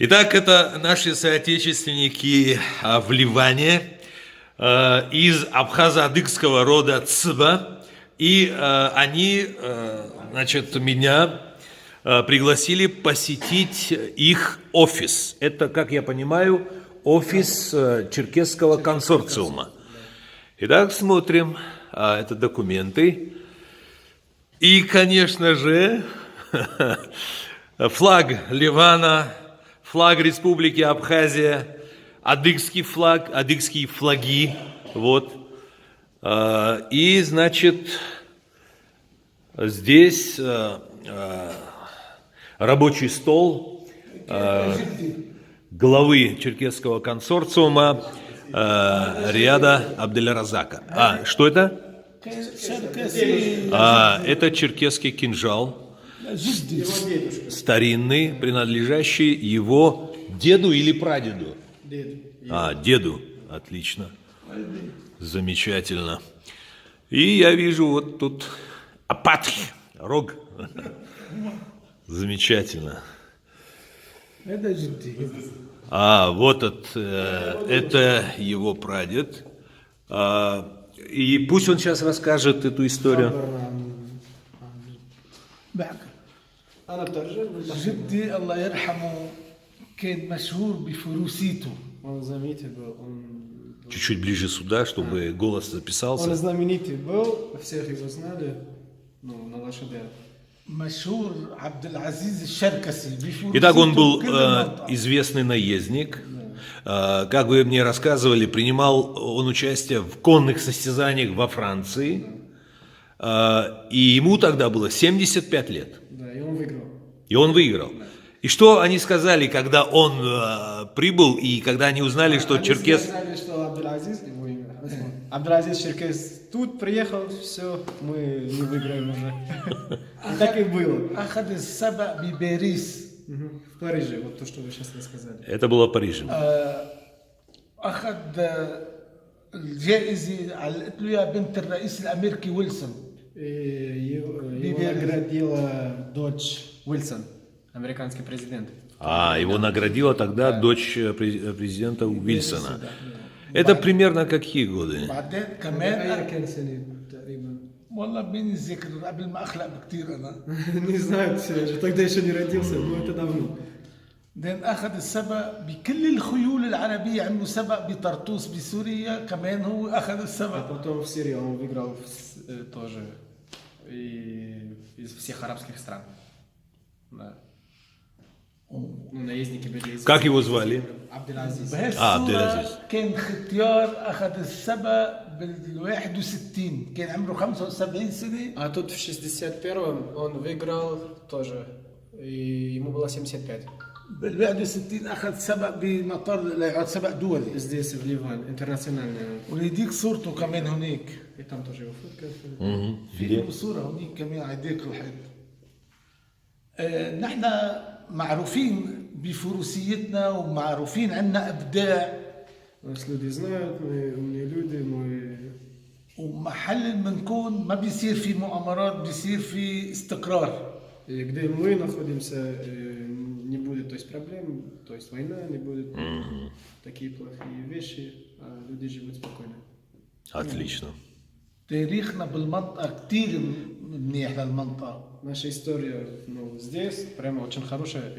Итак, это наши соотечественники в Ливане из абхазо-адыгского рода Цыба. И они, значит, меня пригласили посетить их офис. Это, как я понимаю, офис черкесского консорциума. Итак, смотрим. Это документы. И, конечно же, флаг Ливана, флаг Республики Абхазия, адыгский флаг, адыгские флаги. Вот. И, значит, здесь рабочий стол главы черкесского консорциума Риада Абдель-Разака. Что это? Это черкесский кинжал, старинный, принадлежащий его деду или прадеду? Деду. Отлично. Замечательно. И я вижу вот тут апатхи, рог. Замечательно. Вот это его прадед. И пусть он сейчас расскажет эту историю. جدي الله يرحمه كان مشهور بفروسيته. Он знаменитый был, Чуть-чуть ближе сюда, чтобы голос он записался. знаменитый был, всех его знали, на лошадях. مشهور عبد العزيز الشركسي بفروسيته. Итак, он был بكل المنطقة. известный наездник. Как вы мне рассказывали, принимал он участие в конных состязаниях во Франции. И ему тогда было 75 лет. Да, и он выиграл. И он выиграл. И что они сказали, когда он прибыл, и когда они узнали, что Они черкес... сказали, что Абдель-Азиз, его имя. Абдель-Азиз Черкес тут приехал, все, мы не выиграем уже. И так и было. أخذ السبق بباريس. В Париже, вот то, что вы сейчас рассказали. Это было Парижем. أخذ الجائزة علقت له يا بنت الرئيس الأمريكي ويلسون. Его наградила дочь Уилсон, американский президент. Его наградила тогда дочь президента Уильсона. Это примерно какие годы? بعدين كمان كان سنة تقريبا. والله مين يذكر قبل ما أخلق بكتير أنا. Не знаю, Сережа, тогда еще не родился, но это давно. بعدين أخذ السبق بكل الخيول العربية، عنده سبق بطرطوس بسوريا كمان هو أخذ А السبق. потом в Сирии он выиграл тоже и из всех арабских стран. Да. Ну, наездники были из... Как его звали? Абдель-Азиз. عبد العزيز. بهالصورة كان ختيار أخذ السبق بال 61 كان عمره 75 سنة. А тут в 61-м он выиграл тоже, и ему было 75. بال 61 أخذ سبق بمطار سبق دولي. Здесь, в Ливан, интернациональный. وليديك صورته كمان هناك. И там тоже его фотка. في له صورة هنيك كمان على ديك الحيط. نحن معروفين بفروسيتنا ومعروفين عنا إبداع. Нас люди знают, мы умные люди, мы... ومحل بنكون ما بيصير في مؤامرات، بيصير في استقرار. И где мы находимся, не будет, то есть проблем, то есть война, не будет такие плохие вещи, а люди живут спокойно. Отлично. تاريخنا بالمنطقة كتير منيح للمنطقة. Наша история, здесь прямо очень хорошая.